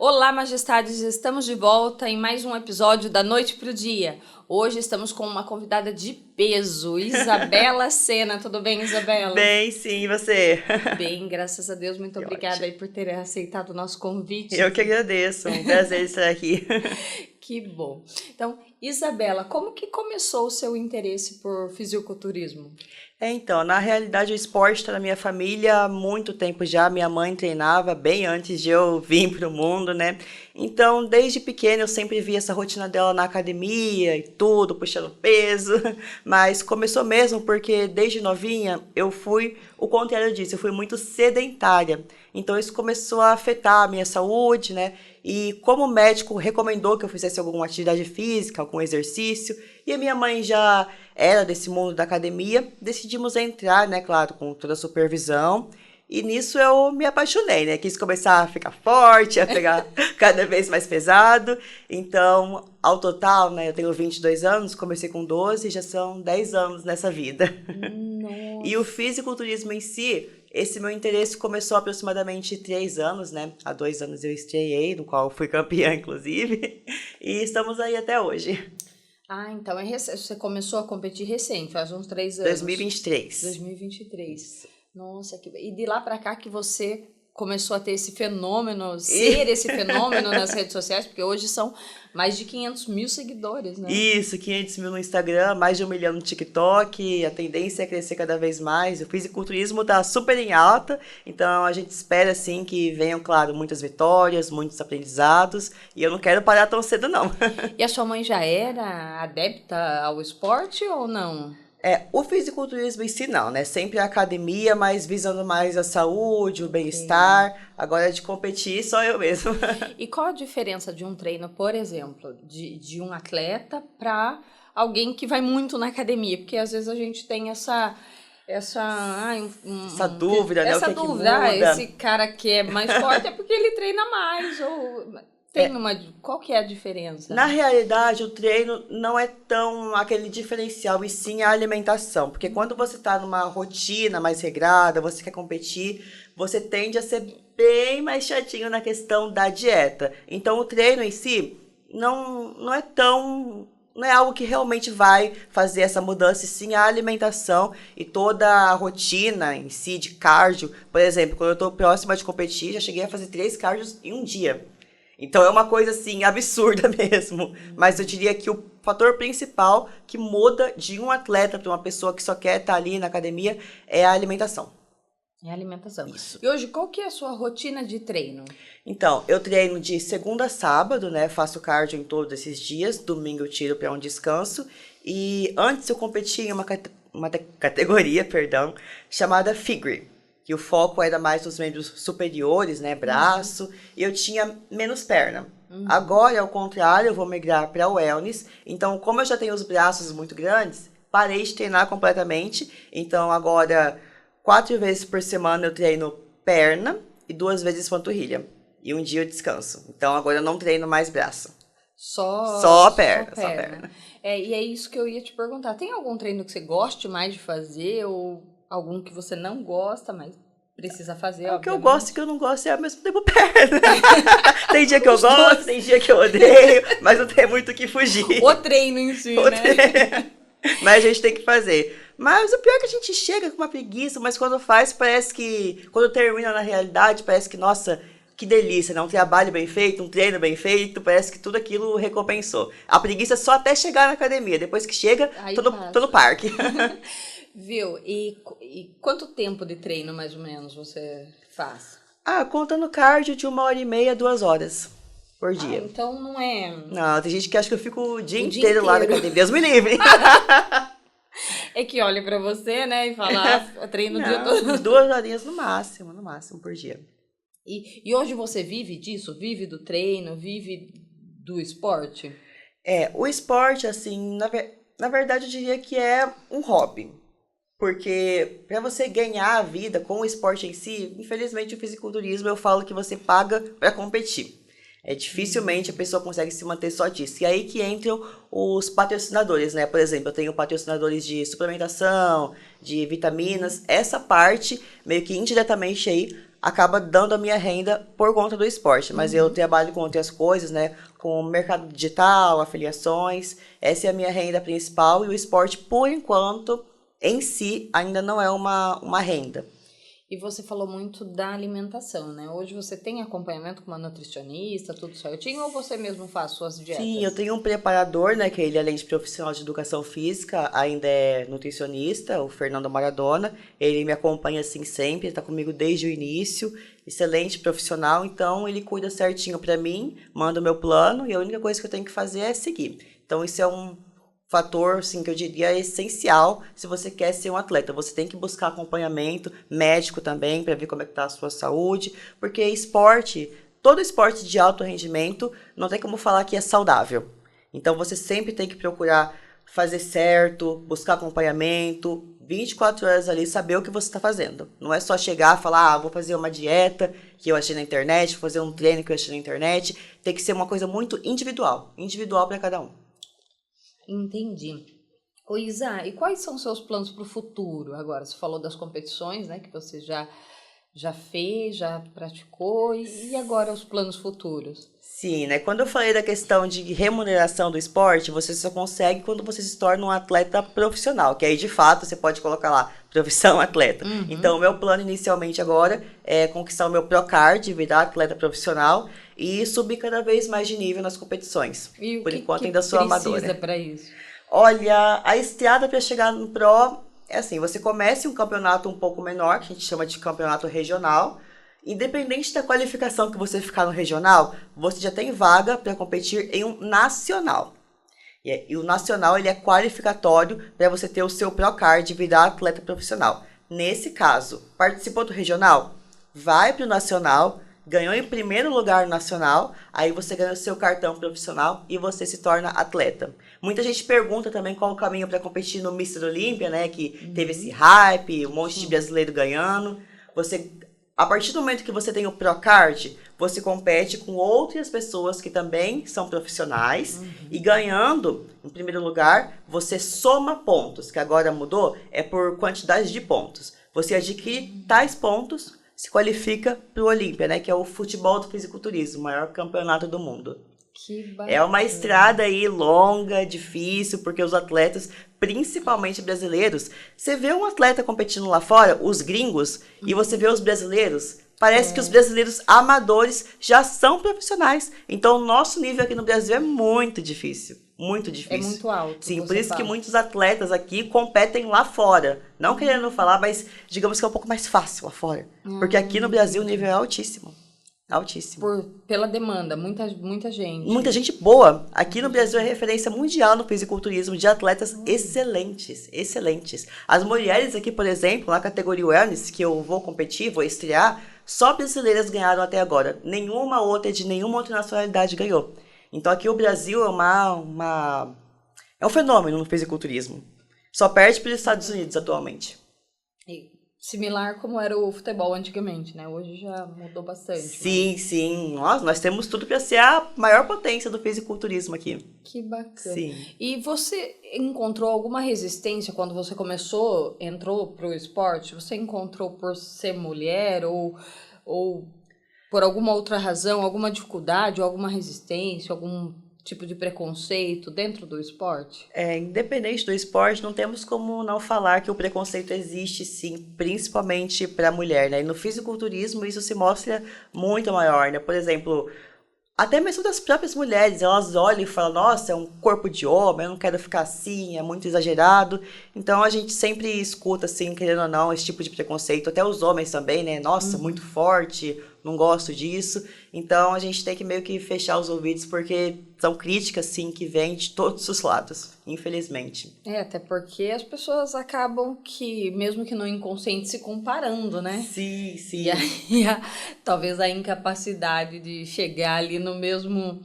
Olá, majestades, estamos de volta em mais um episódio da Noite pro Dia. Hoje estamos com uma convidada de peso, Isabela Sena. Tudo bem, Isabela? Bem, sim, e você? Bem, graças a Deus. Muito obrigada aí por ter aceitado o nosso convite. Eu que agradeço, um prazer estar aqui. Que bom. Então, Isabela, como que começou o seu interesse por fisiculturismo? Então, na realidade, o esporte está na minha família há muito tempo já. Minha mãe treinava bem antes de eu vir para o mundo, né? Então, desde pequena, eu sempre vi essa rotina dela na academia e tudo, puxando peso. Mas começou mesmo porque, desde novinha, eu fui o contrário disso, eu fui muito sedentária. Então, isso começou a afetar a minha saúde, né? E como o médico recomendou que eu fizesse alguma atividade física, algum exercício, e a minha mãe já era desse mundo da academia, decidimos entrar, né, claro, com toda a supervisão, e nisso eu me apaixonei, né, quis começar a ficar forte, a pegar cada vez mais pesado, então, ao total, né, eu tenho 22 anos, comecei com 12, já são 10 anos nessa vida. Nossa. E o fisiculturismo em si, esse meu interesse começou há aproximadamente 3 anos, né? Há 2 anos eu estreiei, no qual fui campeã, inclusive, e estamos aí até hoje. Ah, então você começou a competir recente, faz uns 3 anos. 2023. 2023. Nossa, e de lá pra cá que você começou a ter esse fenômeno, ser esse fenômeno nas redes sociais, porque hoje são mais de 500 mil seguidores, né? Isso, 500 mil no Instagram, mais de 1 milhão no TikTok, a tendência é crescer cada vez mais. O fisiculturismo tá super em alta, então a gente espera, assim, que venham, claro, muitas vitórias, muitos aprendizados, e eu não quero parar tão cedo, não. E a sua mãe já era adepta ao esporte ou não? O fisiculturismo em si não, né? Sempre a academia, mas visando mais a saúde, o bem-estar. Agora de competir, só eu mesmo. E qual a diferença de um treino, por exemplo, de um atleta para alguém que vai muito na academia? Porque às vezes a gente tem essa Essa dúvida, né? O que é que muda? Esse cara que é mais forte é porque ele treina mais ou qual que é a diferença? Na realidade, o treino não é tão aquele diferencial, e sim a alimentação. Porque quando você está numa rotina mais regrada, você quer competir, você tende a ser bem mais chatinho na questão da dieta. Então, o treino em si não é tão... Não é algo que realmente vai fazer essa mudança, e sim a alimentação e toda a rotina em si de cardio. Por exemplo, quando eu estou próxima de competir, já cheguei a fazer 3 cardios em um dia. Então é uma coisa assim absurda mesmo. Mas eu diria que o fator principal que muda de um atleta para uma pessoa que só quer estar ali na academia é a alimentação. É a alimentação. Isso. E hoje, qual que é a sua rotina de treino? Então, eu treino de segunda a sábado, né? Faço cardio em todos esses dias. Domingo eu tiro para um descanso. E antes eu competia em uma categoria, chamada Figure. Que o foco era mais nos membros superiores, né, braço, e eu tinha menos perna. Agora, ao contrário, eu vou migrar para o wellness. Então, como eu já tenho os braços muito grandes, parei de treinar completamente. Então, agora, 4 vezes por semana eu treino perna e 2 vezes panturrilha. E um dia eu descanso. Então, agora eu não treino mais braço. Só perna. E é isso que eu ia te perguntar. Tem algum treino que você goste mais de fazer ou algum que você não gosta, mas precisa fazer, O que eu gosto e o que eu não gosto é ao mesmo tempo perna. Tem dia que eu gosto, tem dia que eu odeio, mas não tem muito o que fugir. O treino em si, né? Mas a gente tem que fazer. Mas o pior é que a gente chega com uma preguiça, mas quando faz, parece que... Quando termina na realidade, parece que, nossa, que delícia, né? Um trabalho bem feito, um treino bem feito, parece que tudo aquilo recompensou. A preguiça é só até chegar na academia. Depois que chega, tô no parque. Viu? E quanto tempo de treino, mais ou menos, você faz? Contando cardio de 1h30, 2 horas por dia. Então não é... Não, tem gente que acha que eu fico o dia inteiro lá na academia. Deus me livre. É que olha pra você, né, e fala, treino o dia todo. 2 horinhas no máximo por dia. E hoje você vive disso? Vive do treino? Vive do esporte? O esporte, assim, na verdade eu diria que é um hobby. Porque para você ganhar a vida com o esporte em si, infelizmente o fisiculturismo eu falo que você paga para competir. Dificilmente a pessoa consegue se manter só disso. E aí que entram os patrocinadores, né? Por exemplo, eu tenho patrocinadores de suplementação, de vitaminas. Essa parte, meio que indiretamente aí, acaba dando a minha renda por conta do esporte. Mas eu trabalho com outras coisas, né? Com mercado digital, afiliações. Essa é a minha renda principal e o esporte, por enquanto, em si, ainda não é uma renda. E você falou muito da alimentação, né? Hoje você tem acompanhamento com uma nutricionista, tudo certinho, ou você mesmo faz suas dietas? Sim, eu tenho um preparador, né, que ele, além de profissional de educação física, ainda é nutricionista, o Fernando Maradona. Ele me acompanha, assim, sempre, está comigo desde o início, excelente profissional. Então, ele cuida certinho para mim, manda o meu plano e a única coisa que eu tenho que fazer é seguir. Então, isso é um fator, assim, que eu diria essencial se você quer ser um atleta. Você tem que buscar acompanhamento médico também para ver como é que está a sua saúde, porque esporte, todo esporte de alto rendimento, não tem como falar que é saudável. Então você sempre tem que procurar fazer certo, buscar acompanhamento, 24 horas ali, saber o que você está fazendo. Não é só chegar e falar, vou fazer uma dieta que eu achei na internet, vou fazer um treino que eu achei na internet. Tem que ser uma coisa muito individual para cada um. Entendi. Ô Isa, e quais são os seus planos para o futuro agora? Você falou das competições, né, que você já fez, já praticou, e agora os planos futuros? Sim, né? Quando eu falei da questão de remuneração do esporte, você só consegue quando você se torna um atleta profissional, que aí de fato você pode colocar lá, profissão atleta. Então, o meu plano inicialmente agora é conquistar o meu Procard, virar atleta profissional e subir cada vez mais de nível nas competições. E o Por que enquanto ainda sou amadora. precisa para isso? Olha, a estrada para chegar no Pro é assim, você começa em um campeonato um pouco menor, que a gente chama de campeonato regional. Independente da qualificação que você ficar no regional, você já tem vaga para competir em um nacional. E o nacional ele é qualificatório para você ter o seu Procard e virar atleta profissional. Nesse caso, participou do regional, vai para o nacional, ganhou em primeiro lugar no nacional, aí você ganha o seu cartão profissional e você se torna atleta. Muita gente pergunta também qual o caminho para competir no Mr. Olímpia, né? Que teve esse hype, um monte de brasileiro ganhando. A partir do momento que você tem o Procard, você compete com outras pessoas que também são profissionais e ganhando, em primeiro lugar, você soma pontos, que agora mudou, é por quantidade de pontos. Você adquire tais pontos, se qualifica para o Olímpia, né, que é o futebol do fisiculturismo, o maior campeonato do mundo. Que bacana. É uma estrada aí longa, difícil, porque os atletas, principalmente brasileiros, você vê um atleta competindo lá fora, os gringos, e você vê os brasileiros, parece que os brasileiros amadores já são profissionais. Então, o nosso nível aqui no Brasil é muito difícil. Muito difícil. É muito alto. Sim, por isso que muitos atletas aqui competem lá fora. Não querendo falar, mas digamos que é um pouco mais fácil lá fora. Porque aqui no Brasil o nível é altíssimo. Altíssimo. Pela demanda, muita gente. Muita gente boa. Aqui no Brasil é referência mundial no fisiculturismo de atletas excelentes, excelentes. As mulheres aqui, por exemplo, na categoria Wellness, que eu vou competir, vou estrear, só brasileiras ganharam até agora. Nenhuma outra de nenhuma outra nacionalidade ganhou. Então aqui o Brasil é um fenômeno no fisiculturismo. Só perde para os Estados Unidos atualmente. Similar como era o futebol antigamente, né? Hoje já mudou bastante. Sim, sim. Nós temos tudo para ser a maior potência do fisiculturismo aqui. Que bacana. Sim. E você encontrou alguma resistência quando você entrou pro esporte? Você encontrou por ser mulher ou por alguma outra razão, alguma dificuldade, alguma resistência, algum tipo de preconceito dentro do esporte? Independente do esporte, não temos como não falar que o preconceito existe, sim, principalmente para a mulher, né? E no fisiculturismo isso se mostra muito maior, né? Por exemplo, até mesmo das próprias mulheres, elas olham e falam, nossa, é um corpo de homem, eu não quero ficar assim, é muito exagerado. Então a gente sempre escuta, assim, querendo ou não, esse tipo de preconceito, até os homens também, né? Nossa, muito forte, não gosto disso. Então a gente tem que meio que fechar os ouvidos, porque são críticas, sim, que vêm de todos os lados, infelizmente. Até porque as pessoas acabam mesmo que no inconsciente, se comparando, né? Sim, sim. E aí, talvez a incapacidade de chegar ali no mesmo,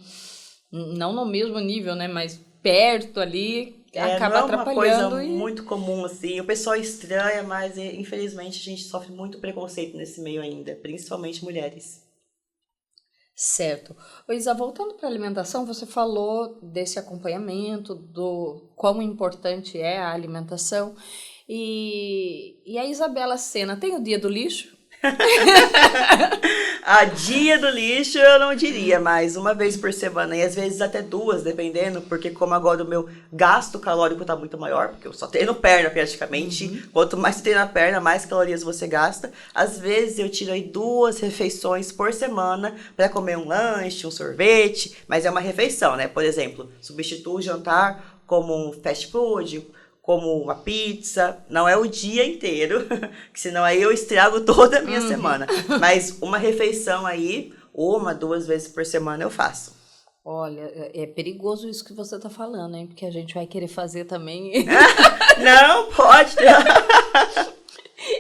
não no mesmo nível, né? Mas perto ali, acaba atrapalhando. Não é uma coisa muito comum, assim. O pessoal estranha, mas infelizmente a gente sofre muito preconceito nesse meio ainda, principalmente mulheres. Certo. Isa, voltando para a alimentação, você falou desse acompanhamento, do quão importante é a alimentação. E a Isabela Sena tem o dia do lixo? A dia do lixo eu não diria, mas uma vez por semana e às vezes até duas, dependendo, porque como agora o meu gasto calórico tá muito maior, porque eu só treino perna praticamente, quanto mais você treina a perna, mais calorias você gasta. Às vezes eu tiro aí 2 refeições por semana para comer um lanche, um sorvete, mas é uma refeição, né? Por exemplo, substituo o jantar como um fast food, como uma pizza, não é o dia inteiro, que senão aí eu estrago toda a minha semana. Mas uma refeição aí, 1, 2 vezes por semana eu faço. Olha, é perigoso isso que você tá falando, hein? Porque a gente vai querer fazer também. Não, pode.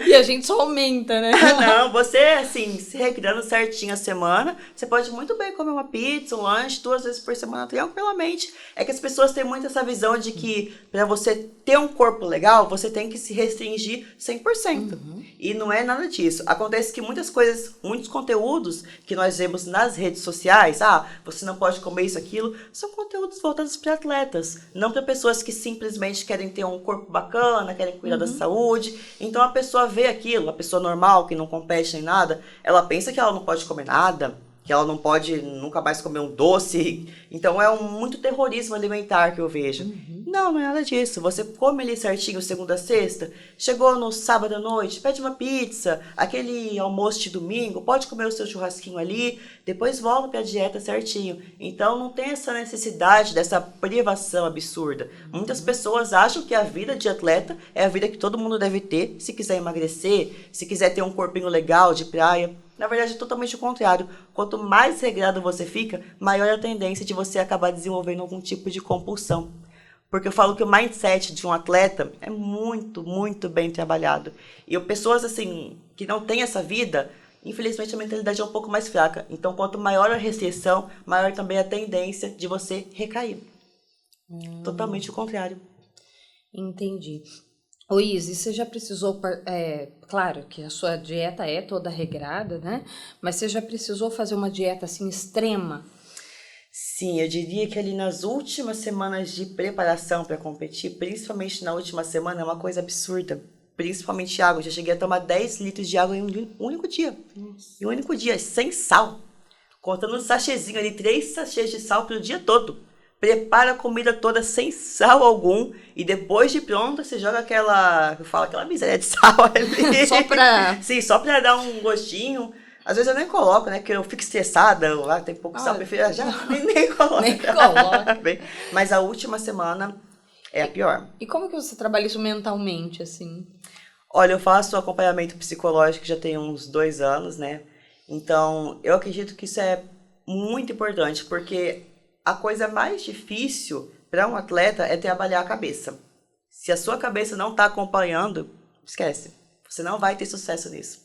E a gente só aumenta, né? Não, você, assim, se regrando certinho a semana, você pode muito bem comer uma pizza, um lanche, 2 vezes por semana, tranquilamente. É que as pessoas têm muito essa visão de que para você ter um corpo legal, você tem que se restringir 100%. E não é nada disso. Acontece que muitas coisas, muitos conteúdos que nós vemos nas redes sociais, você não pode comer isso, aquilo, são conteúdos voltados para atletas, não para pessoas que simplesmente querem ter um corpo bacana, querem cuidar da saúde. Então a pessoa vê aquilo, a pessoa normal, que não compete nem nada, ela pensa que ela não pode comer nada, que ela não pode nunca mais comer um doce. Então é muito terrorismo alimentar que eu vejo. Não, não é nada disso. Você come ali certinho segunda a sexta, chegou no sábado à noite, pede uma pizza, aquele almoço de domingo, pode comer o seu churrasquinho ali, depois volta para a dieta certinho. Então não tem essa necessidade dessa privação absurda. Muitas pessoas acham que a vida de atleta é a vida que todo mundo deve ter, se quiser emagrecer, se quiser ter um corpinho legal de praia. Na verdade, é totalmente o contrário. Quanto mais regrado você fica, maior a tendência de você acabar desenvolvendo algum tipo de compulsão. Porque eu falo que o mindset de um atleta é muito, muito bem trabalhado. E pessoas assim que não têm essa vida, infelizmente a mentalidade é um pouco mais fraca. Então, quanto maior a restrição, maior também a tendência de você recair. Totalmente o contrário. Entendi. Ô Izzy, você já precisou, claro que a sua dieta é toda regrada, né? Mas você já precisou fazer uma dieta assim extrema? Sim, eu diria que ali nas últimas semanas de preparação para competir, principalmente na última semana, é uma coisa absurda. Principalmente água. Eu já cheguei a tomar 10 litros de água em um único dia. Nossa. Em um único dia, sem sal. Contando um sachêzinho ali, 3 sachês de sal pelo dia todo. Prepara a comida toda sem sal algum e depois de pronta você joga aquela miséria de sal ali. Só pra... Sim, só pra dar um gostinho. Às vezes eu nem coloco, né? Porque eu fico estressada, tem pouco sal, prefiro já nem coloco. Nem coloco. Mas a última semana é a pior. E como que você trabalha isso mentalmente, assim? Olha, eu faço acompanhamento psicológico já tem uns 2 anos, né? Então, eu acredito que isso é muito importante, porque a coisa mais difícil para um atleta é trabalhar a cabeça. Se a sua cabeça não está acompanhando, esquece. Você não vai ter sucesso nisso.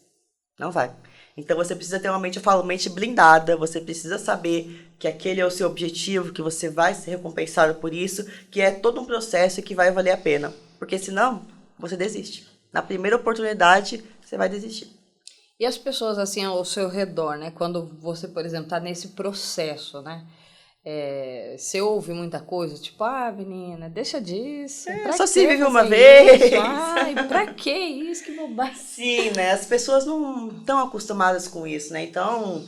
Não vai. Então você precisa ter uma mente, eu falo, mente blindada. Você precisa saber que aquele é o seu objetivo, que você vai ser recompensado por isso, que é todo um processo que vai valer a pena. Porque senão, você desiste. Na primeira oportunidade, você vai desistir. E as pessoas assim ao seu redor, né? Quando você, por exemplo, está nesse processo, né? Você ouve muita coisa, tipo, menina, deixa disso. Só se vive uma vez. Ai, pra que isso? Que bobagem. Sim, né? As pessoas não estão acostumadas com isso, né? Então,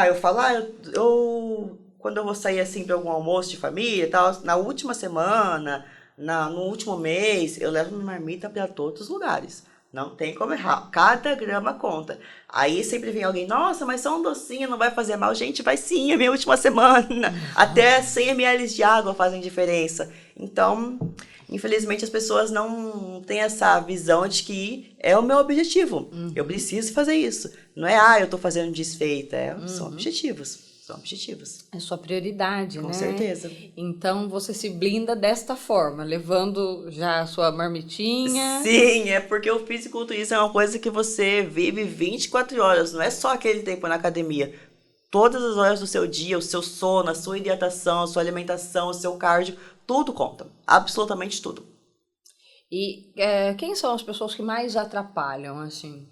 eu falo, quando eu vou sair assim para algum almoço de família e tal, na última semana, no último mês, eu levo minha marmita para todos os lugares. Não tem como errar. Cada grama conta. Aí sempre vem alguém, nossa, mas só um docinho não vai fazer mal. Gente, vai sim, é minha última semana. Até 100 ml de água fazem diferença. Então, infelizmente, as pessoas não têm essa visão de que é o meu objetivo. Eu preciso fazer isso. Não é, eu tô fazendo desfeita. São objetivos. São objetivos. É sua prioridade, né? Com certeza. Então, você se blinda desta forma, levando já a sua marmitinha. Sim, é porque o fisiculturismo é uma coisa que você vive 24 horas. Não é só aquele tempo na academia. Todas as horas do seu dia, o seu sono, a sua hidratação, a sua alimentação, o seu cardio, tudo conta. Absolutamente tudo. E quem são as pessoas que mais atrapalham, assim?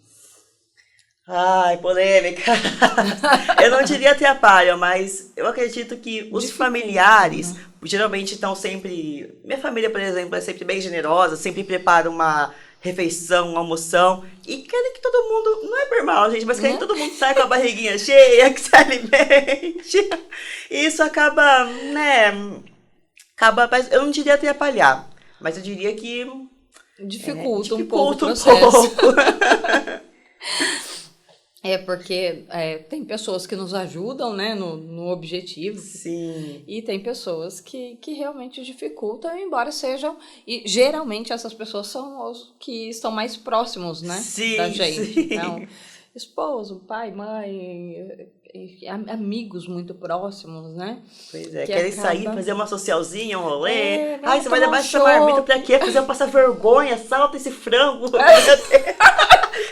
Ai, polêmica. Eu não diria atrapalham, mas eu acredito que os familiares geralmente estão sempre... Minha família, por exemplo, é sempre bem generosa, sempre prepara uma refeição, almoção, e querem que todo mundo, não é por mal, gente, mas querem que todo mundo saia com a barriguinha cheia, que se alimente. E isso acaba, né, eu não diria atrapalhar, mas eu diria que dificulta um pouco o processo. Porque tem pessoas que nos ajudam, né, no objetivo. Sim. E tem pessoas que realmente dificultam, embora sejam... E geralmente essas pessoas são os que estão mais próximos, né, sim, da gente. Sim. Então, esposo, pai, mãe, amigos muito próximos, né? Pois é, querem sair, fazer uma socialzinha, um rolê. Ai, você vai levar essa marmita pra quê? Fazer eu passar vergonha, salta esse frango.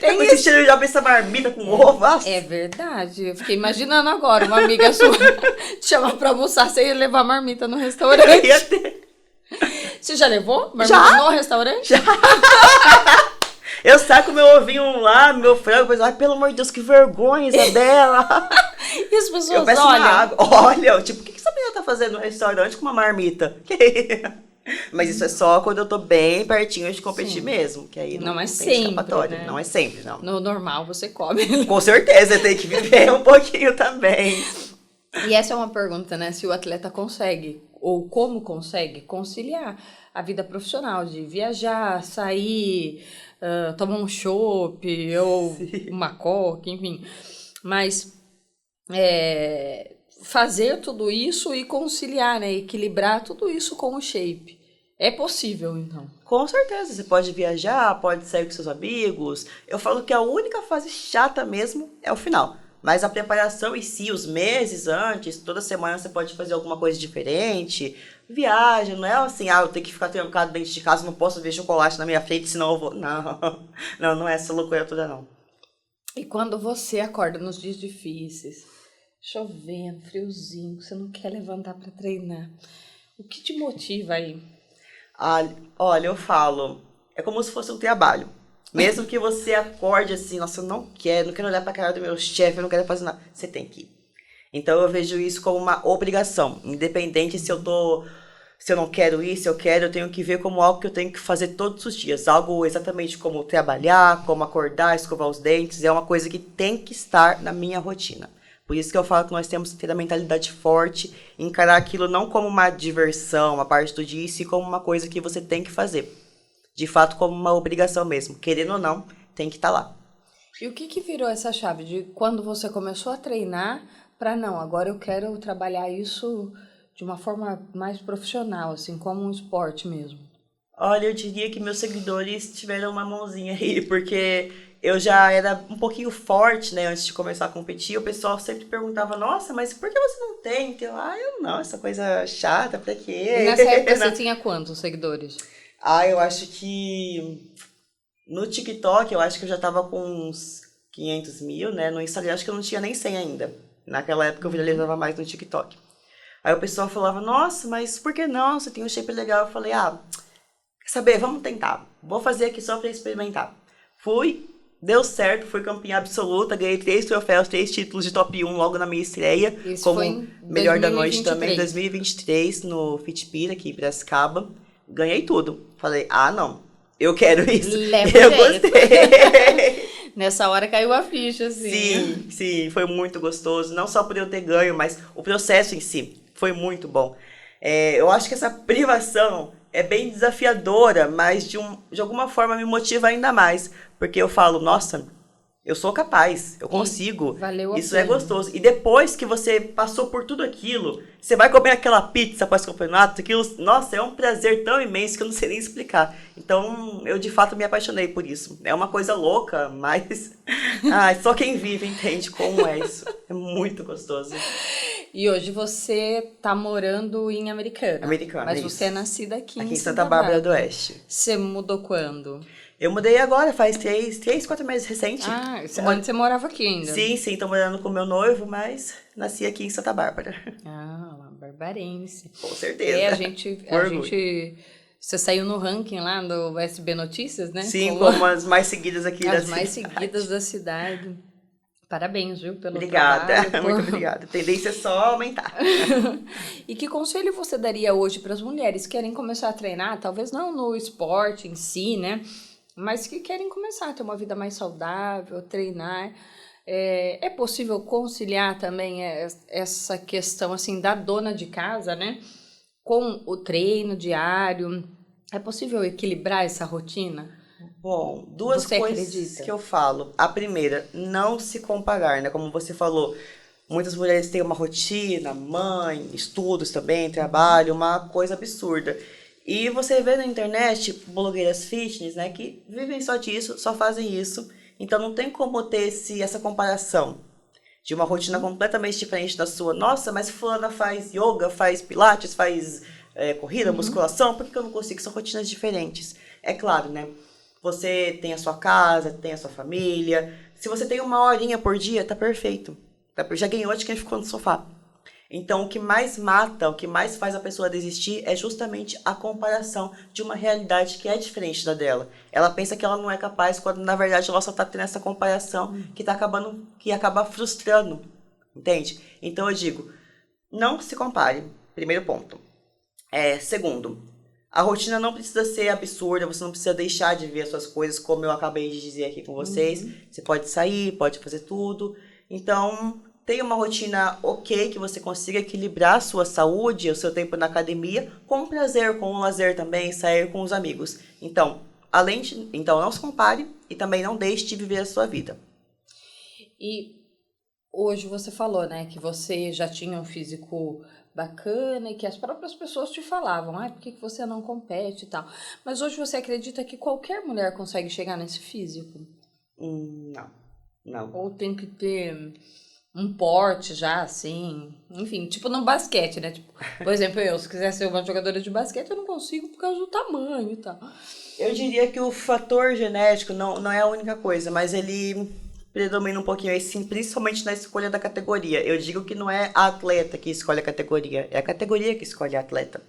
Tem esse cheiro de essa marmita com ovo. Nossa. É verdade. Eu fiquei imaginando agora uma amiga sua te chamar pra almoçar, você ia levar marmita no restaurante. Você já levou marmita no restaurante? Já. Eu saco meu ovinho lá, meu frango, mas, ai, pelo amor de Deus, que vergonha, Isabela. E as pessoas eu peço olham. Uma água. Olha, tipo, o que essa menina tá fazendo no restaurante com uma marmita? Mas isso é só quando eu tô bem pertinho de competir mesmo. Que aí não é tem sempre, escapatória. né? Não é sempre, não. No normal você come. Com certeza, tem que viver um pouquinho também. E essa é uma pergunta, né? Se o atleta consegue, ou como consegue, conciliar a vida profissional, de viajar, sair, tomar um chopp, ou uma coca, enfim. Mas fazer tudo isso e conciliar, né? Equilibrar tudo isso com o shape. É possível, então? Com certeza. Você pode viajar, pode sair com seus amigos. Eu falo que a única fase chata mesmo é o final. Mas a preparação em si, os meses antes, toda semana você pode fazer alguma coisa diferente. Viagem, não é assim, eu tenho que ficar trancado dentro de casa, não posso ver chocolate na minha frente, senão eu vou... Não é essa loucura toda, não. E quando você acorda nos dias difíceis, chovendo, friozinho, você não quer levantar para treinar, o que te motiva aí? Olha, eu falo, é como se fosse um trabalho. Mesmo que você acorde assim, nossa, eu não quero olhar pra cara do meu chefe, eu não quero fazer nada. Você tem que ir. Então eu vejo isso como uma obrigação. Independente se eu não quero ir, se eu quero, eu tenho que ver como algo que eu tenho que fazer todos os dias. Algo exatamente como trabalhar, como acordar, escovar os dentes. É uma coisa que tem que estar na minha rotina. Por isso que eu falo que nós temos que ter a mentalidade forte, encarar aquilo não como uma diversão, uma parte do dia, e sim como uma coisa que você tem que fazer. De fato, como uma obrigação mesmo. Querendo ou não, tem que estar lá. E o que virou essa chave de quando você começou a treinar para não, agora eu quero trabalhar isso de uma forma mais profissional, assim, como um esporte mesmo? Olha, eu diria que meus seguidores tiveram uma mãozinha aí, porque eu já era um pouquinho forte, né, antes de começar a competir. O pessoal sempre perguntava, nossa, mas por que você não tem? Então, eu não, essa coisa chata, pra quê? E nessa época você tinha quantos seguidores? Eu acho que no TikTok, eu acho que eu já tava com uns 500 mil, né? No Instagram, acho que eu não tinha nem 100 ainda. Naquela época eu viralizava mais no TikTok. Aí o pessoal falava, nossa, mas por que não? Você tem um shape legal. Eu falei, quer saber? Vamos tentar. Vou fazer aqui só pra experimentar. Fui, deu certo, fui campeã absoluta, ganhei 3 troféus, 3 títulos de top 1 logo na minha estreia. Isso como foi em melhor 2023. da noite também, em 2023, no Fitpira, aqui em Piracicaba. Ganhei tudo. Falei, não, eu quero isso. Eu gostei. Nessa hora caiu a ficha, assim. Sim, foi muito gostoso. Não só por eu ter ganho, mas o processo em si foi muito bom. Eu acho que essa privação é bem desafiadora, mas de alguma forma me motiva ainda mais. Porque eu falo, nossa, eu sou capaz, eu consigo. Valeu a Isso pena. é gostoso. E depois que você passou por tudo aquilo, você vai comer aquela pizza após o campeonato, aquilo, nossa, é um prazer tão imenso que eu não sei nem explicar. Então, eu de fato me apaixonei por isso. É uma coisa louca, mas só quem vive entende como é isso. É muito gostoso. E hoje você tá morando em Americana. Mas isso. você é nascida aqui em Santa Bárbara do Oeste. Você mudou quando? Eu mudei agora, faz 4 meses recente. Antes você morava aqui ainda? Sim, tô morando com meu noivo, mas nasci aqui em Santa Bárbara. Uma barbarense. Com certeza. Você saiu no ranking lá do SB Notícias, né? Sim, como as mais seguidas aqui da cidade. As mais seguidas da cidade. Parabéns, viu, pelo Obrigada, trabalho. Muito obrigada. A tendência é só aumentar. E que conselho você daria hoje para as mulheres que querem começar a treinar? Talvez não no esporte em si, né? mas que querem começar a ter uma vida mais saudável, treinar. É possível conciliar também essa questão assim da dona de casa, né, com o treino diário? É possível equilibrar essa rotina? Bom, duas Você coisas acredita? que eu falo. A primeira, não se comparar, né? Como você falou, muitas mulheres têm uma rotina, mãe, estudos também, trabalho, uma coisa absurda. E você vê na internet blogueiras fitness, né, que vivem só disso, só fazem isso. Então não tem como ter essa comparação de uma rotina completamente diferente da sua. Nossa, mas fulana faz yoga, faz pilates, faz corrida, Uhum. musculação, por que eu não consigo? São rotinas diferentes. É claro, né? Você tem a sua casa, tem a sua família. Se você tem uma horinha por dia, tá perfeito. Já ganhou de quem ficou no sofá. Então, o que mais mata, o que mais faz a pessoa desistir é justamente a comparação de uma realidade que é diferente da dela. Ela pensa que ela não é capaz, quando na verdade ela só está tendo essa comparação que tá acabando, que acaba frustrando, entende? Então eu digo, não se compare, primeiro ponto. Segundo, a rotina não precisa ser absurda, você não precisa deixar de ver as suas coisas, como eu acabei de dizer aqui com vocês. Uhum. Você pode sair, pode fazer tudo. Então, tenha uma rotina ok, que você consiga equilibrar a sua saúde, o seu tempo na academia, com prazer, com o lazer também, sair com os amigos. Então, então não se compare e também não deixe de viver a sua vida. E hoje você falou, né, que você já tinha um físico bacana e que as próprias pessoas te falavam, por que você não compete e tal. Mas hoje você acredita que qualquer mulher consegue chegar nesse físico? Não, não. Ou tem que ter um porte já, assim, enfim, tipo no basquete, né? Tipo, por exemplo, se quiser ser uma jogadora de basquete, eu não consigo por causa do tamanho e tal. Eu diria que o fator genético não é a única coisa, mas ele predomina um pouquinho aí, sim, principalmente na escolha da categoria. Eu digo que não é a atleta que escolhe a categoria, é a categoria que escolhe a atleta.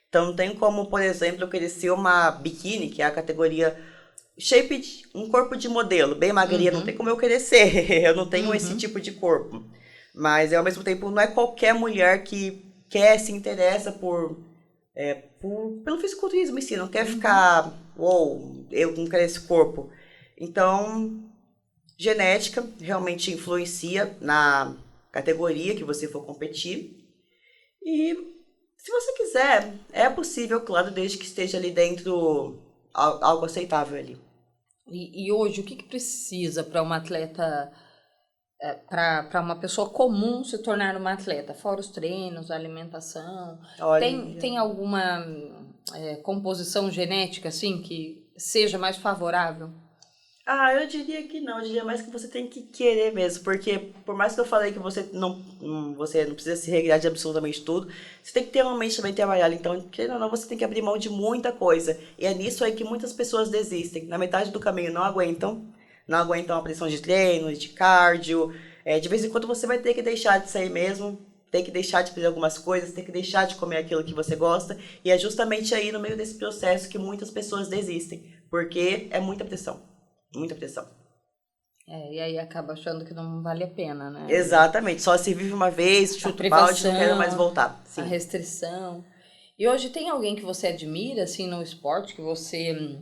Então não tem como, por exemplo, eu querer ser uma biquíni, que é a categoria shape, um corpo de modelo, bem magrinha, não tem Uhum, como eu querer ser. Eu não tenho esse uhum, tipo de corpo. Mas ao mesmo tempo não é qualquer mulher que quer, se interessa pelo fisiculturismo em si, não quer uhum. ficar, uou, eu não quero esse corpo. Então, genética realmente influencia na categoria que você for competir. E se você quiser, é possível, claro, desde que esteja ali dentro algo aceitável ali. E hoje, o que precisa para uma atleta, para uma pessoa comum se tornar uma atleta? Fora os treinos, a alimentação, Olha, tem alguma composição genética, assim, que seja mais favorável? eu diria que não, eu diria mais que você tem que querer mesmo, porque por mais que eu falei que você não precisa se regrar de absolutamente tudo, você tem que ter uma mente também trabalhada, então, querendo ou não, você tem que abrir mão de muita coisa, e é nisso aí que muitas pessoas desistem, na metade do caminho não aguentam a pressão de treino, de cardio, de vez em quando você vai ter que deixar de sair mesmo, tem que deixar de fazer algumas coisas, tem que deixar de comer aquilo que você gosta, e é justamente aí no meio desse processo que muitas pessoas desistem, porque é muita pressão. Muita pressão. E aí acaba achando que não vale a pena, né? Exatamente. Só se vive uma vez, A chuta o balde, não quero mais privação, voltar. a Sim. restrição. E hoje tem alguém que você admira, assim, no esporte, que você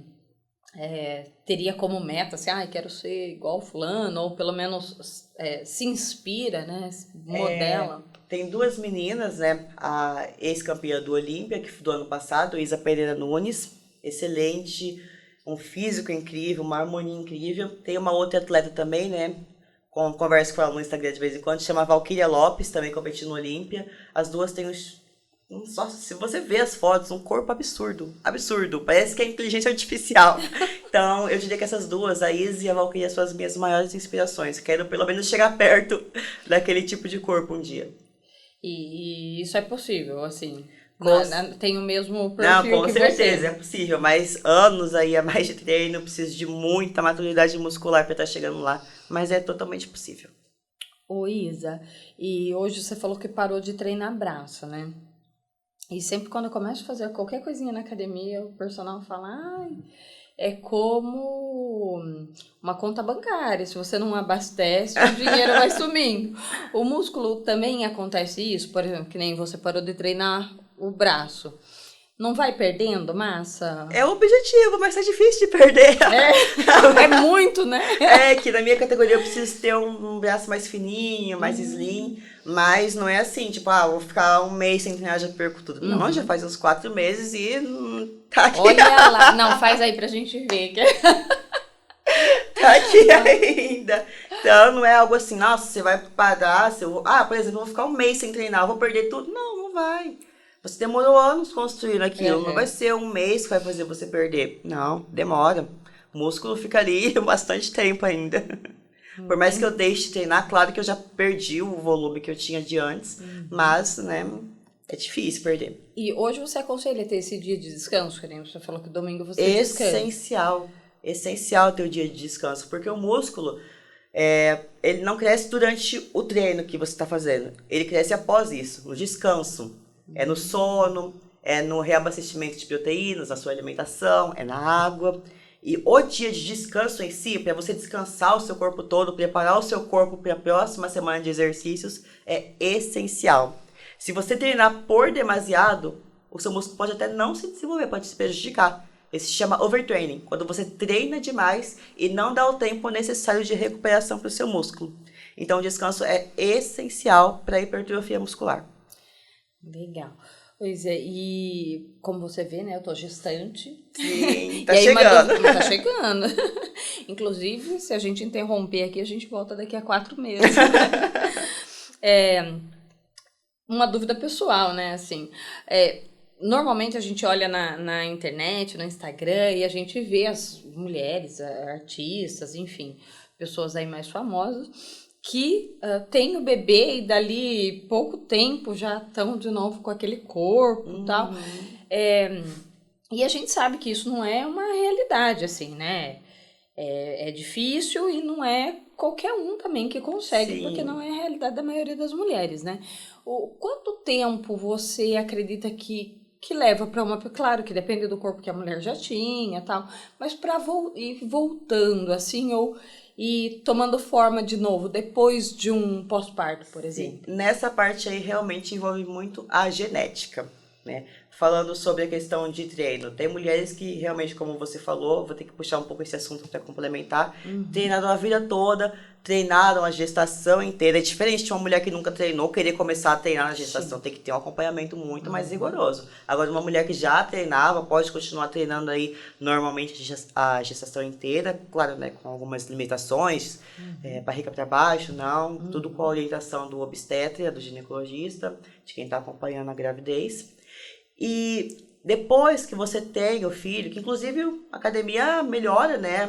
teria como meta, assim, quero ser igual fulano, ou pelo menos se inspira, né? Modela. Tem duas meninas, né? A ex-campeã do Olímpia, que do ano passado, Isa Pereira Nunes. Excelente, um físico incrível, uma harmonia incrível. Tem uma outra atleta também, né? Converso com ela no Instagram de vez em quando, chama Valquíria Lopes, também compete no Olímpia. As duas têm nossa, se você vê as fotos, um corpo absurdo. Absurdo. Parece que é inteligência artificial. Então, eu diria que essas duas, a Izzy e a Valkyria, são as minhas maiores inspirações. Quero pelo menos chegar perto daquele tipo de corpo um dia. E isso é possível, assim. Com, Tem o mesmo não, perfil com que certeza, é você. possível. Mas anos aí, a mais de treino, preciso de muita maturidade muscular para estar chegando lá. Mas é totalmente possível. Ô, Isa, e hoje você falou que parou de treinar braço, né? E sempre quando eu começo a fazer qualquer coisinha na academia, o personal fala, é como uma conta bancária. Se você não abastece, o dinheiro vai sumindo. O músculo também acontece isso, por exemplo, que nem você parou de treinar o braço. Não vai perdendo massa? É o objetivo, mas é difícil de perder. É muito, né? É que na minha categoria eu preciso ter um braço mais fininho, mais slim. Mas não é assim, tipo, vou ficar um mês sem treinar, já perco tudo. Não, já faz uns 4 meses e tá aqui. Olha lá. Não, faz aí pra gente ver. Tá aqui ainda. Então não é algo assim, nossa, você vai parar. Por exemplo, eu vou ficar um mês sem treinar, eu vou perder tudo. Não vai. Você demorou anos construindo aquilo. Não vai ser um mês que vai fazer você perder. Não, demora. O músculo fica ali bastante tempo ainda. Por mais que eu deixe de treinar, claro que eu já perdi o volume que eu tinha de antes. Mas, né, é difícil perder. E hoje você aconselha ter esse dia de descanso, que nem você falou que domingo você descansa. Essencial ter o dia de descanso. Porque o músculo, ele não cresce durante o treino que você está fazendo. Ele cresce após isso, no descanso. É no sono, é no reabastecimento de proteínas, na sua alimentação, é na água. E o dia de descanso em si, para você descansar o seu corpo todo, preparar o seu corpo para a próxima semana de exercícios, é essencial. Se você treinar por demasiado, o seu músculo pode até não se desenvolver, pode se prejudicar. Isso se chama overtraining, quando você treina demais e não dá o tempo necessário de recuperação para o seu músculo. Então, o descanso é essencial para a hipertrofia muscular. Legal. Pois é, e como você vê, né, eu tô gestante. Sim, tá chegando. Tá chegando. Inclusive, se a gente interromper aqui, a gente volta daqui a 4 meses. Uma dúvida pessoal, né, assim, normalmente a gente olha na internet, no Instagram, e a gente vê as mulheres, artistas, enfim, pessoas aí mais famosas, que tem o bebê e dali pouco tempo já estão de novo com aquele corpo e tal. E a gente sabe que isso não é uma realidade, assim, né? É difícil e não é qualquer um também que consegue, porque não é a realidade da maioria das mulheres, né? Quanto tempo você acredita que leva para uma... Claro que depende do corpo que a mulher já tinha e tal, mas para ir voltando, assim, e tomando forma de novo, depois de um pós-parto, por exemplo. Sim. Nessa parte aí realmente envolve muito a genética, né? Falando sobre a questão de treino, tem mulheres que realmente, como você falou, vou ter que puxar um pouco esse assunto para complementar, treinaram a vida toda, treinaram a gestação inteira. É diferente de uma mulher que nunca treinou, querer começar a treinar na gestação, tem que ter um acompanhamento muito mais rigoroso. Agora, uma mulher que já treinava, pode continuar treinando aí normalmente a gestação inteira, claro, né, com algumas limitações, barriga para baixo, tudo com a orientação do obstetra, do ginecologista, de quem está acompanhando a gravidez. E depois que você tem o filho, que inclusive a academia melhora, né?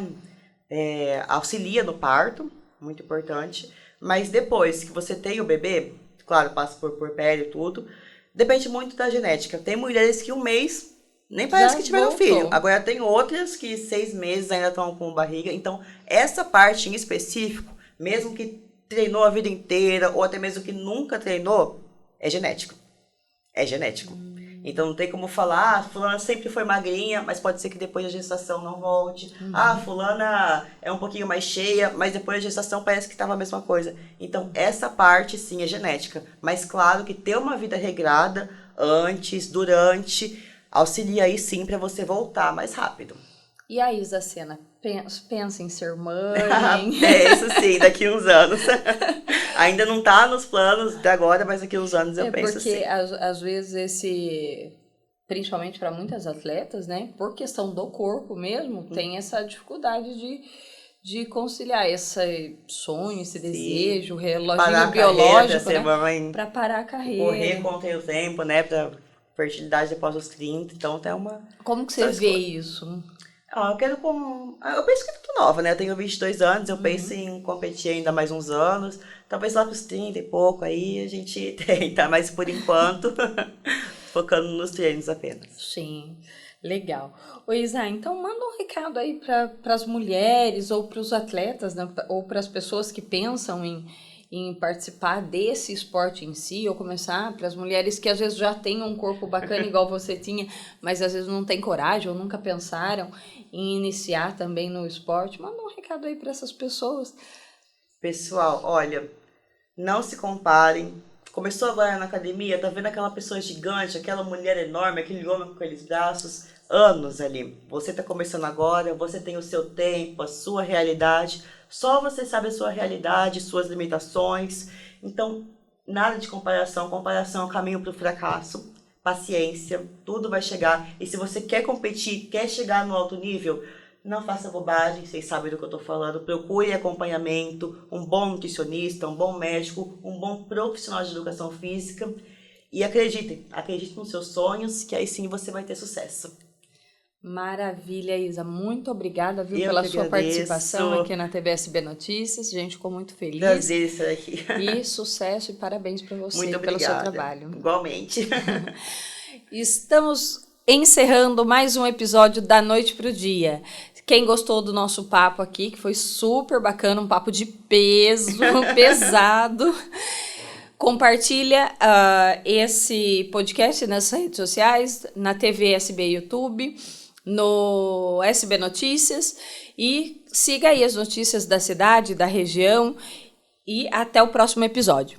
Auxilia no parto, muito importante. Mas depois que você tem o bebê, claro, passa por puerpério e tudo, depende muito da genética. Tem mulheres que 1 mês nem parece que tiveram filho. Agora tem outras que 6 meses ainda estão com barriga. Então, essa parte em específico, mesmo que treinou a vida inteira, ou até mesmo que nunca treinou, é genético. É genético. Então, não tem como falar, fulana sempre foi magrinha, mas pode ser que depois da gestação não volte. Fulana é um pouquinho mais cheia, mas depois da gestação parece que estava a mesma coisa. Então, essa parte, sim, é genética. Mas, claro que ter uma vida regrada antes, durante, auxilia aí, sim, para você voltar mais rápido. E a Isa Sena, pensa em ser mãe? Isso sim, daqui uns anos. Ainda não tá nos planos de agora, mas daqui uns anos eu penso assim. Porque às vezes principalmente para muitas atletas, né, por questão do corpo mesmo, tem essa dificuldade de conciliar esse sonho, esse desejo, o reloginho biológico, né, para parar a carreira. Correr contra o tempo, né, para fertilidade após os 30, então tem uma... Como que você vê isso? Eu penso que eu tô nova, né? Eu tenho 22 anos, eu penso em competir ainda mais uns anos. Talvez lá pros 30 e pouco aí a gente tenta, mas por enquanto focando nos treinos apenas. Sim, legal. Ô Isa, então manda um recado aí para as mulheres ou para os atletas, né? Ou para as pessoas que pensam em participar desse esporte em si, ou começar para as mulheres que às vezes já têm um corpo bacana igual você tinha, mas às vezes não tem coragem ou nunca pensaram em iniciar também no esporte. Manda um recado aí para essas pessoas. Pessoal, olha, não se comparem Começou agora na academia, tá vendo aquela pessoa gigante, aquela mulher enorme, aquele homem com aqueles braços, anos ali. Você tá começando agora, você tem o seu tempo, a sua realidade. Só você sabe a sua realidade, suas limitações. Então, nada de comparação. Comparação é o caminho para o fracasso. Paciência, tudo vai chegar. E se você quer competir, quer chegar no alto nível, não faça bobagem, vocês sabem do que eu estou falando. Procure acompanhamento, um bom nutricionista, um bom médico, um bom profissional de educação física. E acreditem nos seus sonhos, que aí sim você vai ter sucesso. Maravilha, Isa. Muito obrigada, viu, Eu pela que sua agradeço. participação aqui na TVSB Notícias. A gente ficou muito feliz. Prazer estar aqui. E sucesso e parabéns para você Muito pelo seu obrigada. trabalho. Igualmente. Estamos encerrando mais um episódio da Noite pro Dia. Quem gostou do nosso papo aqui, que foi super bacana, um papo de peso, pesado, compartilha esse podcast nas redes sociais, na TV SB YouTube, no SB Notícias, e siga aí as notícias da cidade, da região, e até o próximo episódio.